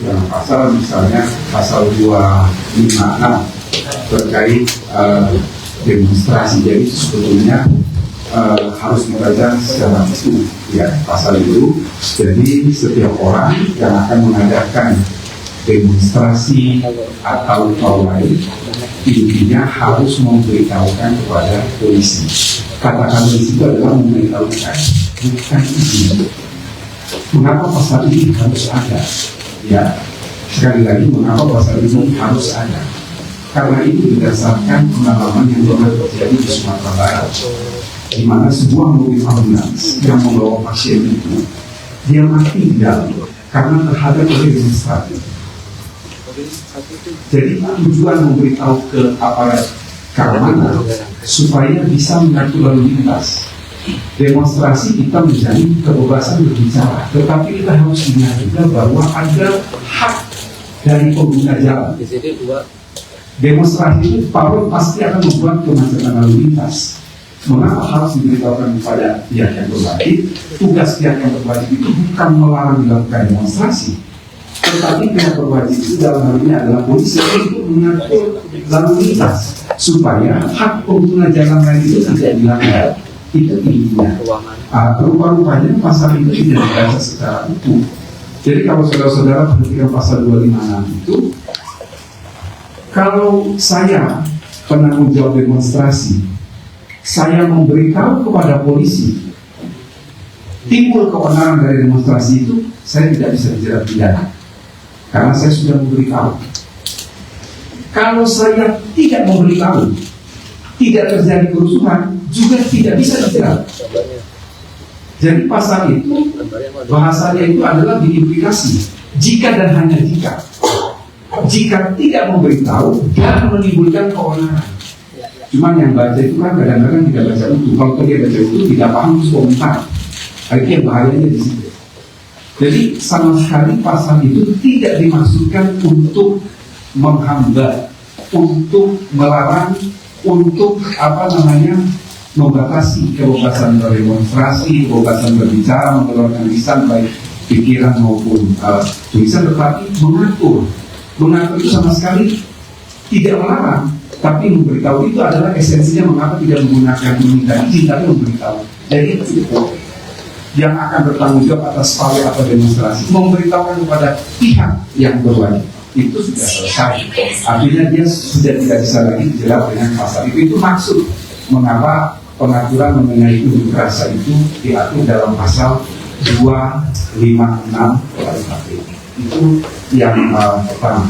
yang pasal misalnya pasal 256 terkait demonstrasi. Jadi sebetulnya harus membaca secara utuh ya pasal itu. Jadi setiap orang yang akan mengadakan demonstrasi atau pawai intinya harus memberitahukan kepada polisi. Kata-kata polisi itu adalah memberitahukan, bukan izin. Mengapa pasal ini harus ada? Ya, sekali lagi mengapa pasal ini harus ada? Karena itu berdasarkan pengalaman yang pernah terjadi di Sumatera Barat, di mana sebuah mobil ambulans yang membawa pasien itu dia mati di dalam karena terhadap demonstrasi. Jadi tujuan memberitahu ke aparat keamanan supaya bisa mengatur lalu lintas. Demonstrasi kita menjadi kebebasan berbicara, tetapi kita harus ingat juga bahwa ada hak dari pengguna jalan. Demonstrasi itu pasti akan membuat kemacetan lalu lintas. Mengapa harus diberitahukan kepada pihak yang berwajib? Tugas pihak yang berwajib itu bukan melarang dilakukan demonstrasi, tetapi pihak berwajib itu dalam hal ini adalah polisi untuk mengatur lalu lintas supaya hak pengguna jalan lain itu tidak dilanggar. Itu intinya. Rupa-rupanya pasal itu tidak dibaca secara utuh. Jadi kalau saudara-saudara perhatikan pasal 256 itu, kalau saya penanggung jawab demonstrasi, saya memberitahu kepada polisi, timbul keonaran dari demonstrasi itu, saya tidak bisa dijerat pidana karena saya sudah memberitahu. Kalau saya tidak memberitahu, tidak terjadi kerusuhan, juga tidak bisa dijerat. Jadi pasal itu bahasanya itu adalah diimplikasi jika dan hanya jika tidak memberitahu dan menimbulkan keonaran. Cuman yang baca itu kan kadang-kadang tidak baca utuh. Kalau dia baca utuh tidak paham terus komentar. Itu yang bahayanya di situ. Jadi sama sekali pasal itu tidak dimaksudkan untuk menghambat, untuk melarang, untuk membatasi kebebasan berdemonstrasi, kebebasan berbicara, mengeluarkan lisan baik pikiran maupun tulisan, tetapi mengatur itu sama sekali tidak melarang, tapi memberitahu itu adalah esensinya. Mengapa tidak menggunakan meminta izin tapi memberitahu. Jadi itu yang akan bertanggung jawab atas pawai atau demonstrasi, memberitahukan kepada pihak yang berwajib. Itu sudah selesai. Artinya dia sudah tidak bisa lagi dijerat dengan pasal itu. Itu maksud mengapa pengaturan mengenai unjuk rasa itu diatur dalam pasal 256 KUHP. Itu yang pertama.